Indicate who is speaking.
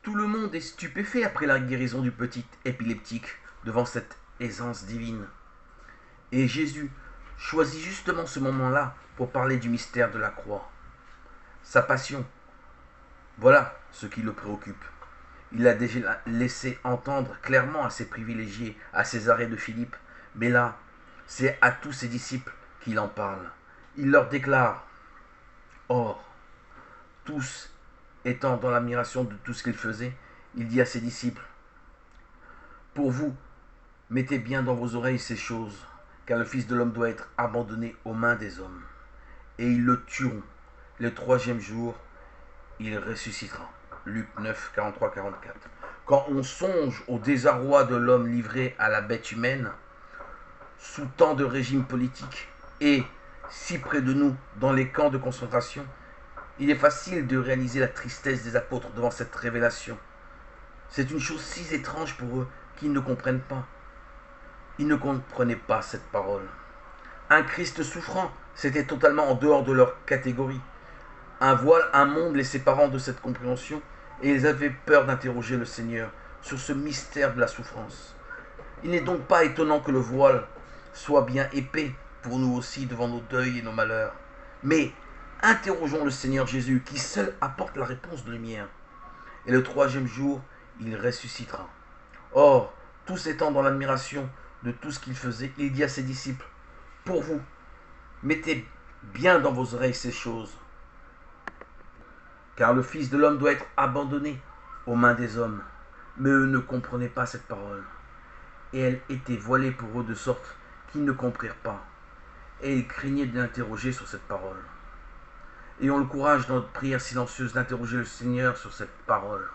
Speaker 1: Tout le monde est stupéfait après la guérison du petit épileptique devant cette aisance divine. Et Jésus choisit justement ce moment-là pour parler du mystère de la croix. Sa passion, voilà ce qui le préoccupe. Il a déjà laissé entendre clairement à ses privilégiés, à Césarée de Philippe, mais là, c'est à tous ses disciples qu'il en parle. Il leur déclare: Or, tous étant dans l'admiration de tout ce qu'il faisait, il dit à ses disciples: Pour vous, mettez bien dans vos oreilles ces choses, car le Fils de l'homme doit être abandonné aux mains des hommes. Et ils le tueront. Le troisième jour, il ressuscitera. Luc 9, 43-44. Quand on songe au désarroi de l'homme livré à la bête humaine, sous tant de régimes politiques, et si près de nous, dans les camps de concentration, il est facile de réaliser la tristesse des apôtres devant cette révélation. C'est une chose si étrange pour eux qu'ils ne comprennent pas. Ils ne comprenaient pas cette parole. Un Christ souffrant, c'était totalement en dehors de leur catégorie. Un voile, un monde les séparant de cette compréhension, et ils avaient peur d'interroger le Seigneur sur ce mystère de la souffrance. Il n'est donc pas étonnant que le voile soit bien épais pour nous aussi devant nos deuils et nos malheurs. Mais interrogeons le Seigneur Jésus, qui seul apporte la réponse de lumière. Et le troisième jour, il ressuscitera. Or, tous étant dans l'admiration de tout ce qu'il faisait, il dit à ses disciples: Pour vous, mettez bien dans vos oreilles ces choses, car le Fils de l'homme doit être abandonné aux mains des hommes. Mais eux ne comprenaient pas cette parole, et elle était voilée pour eux de sorte qu'ils ne comprirent pas, et ils craignaient de l'interroger sur cette parole. Ayons le courage dans notre prière silencieuse d'interroger le Seigneur sur cette parole.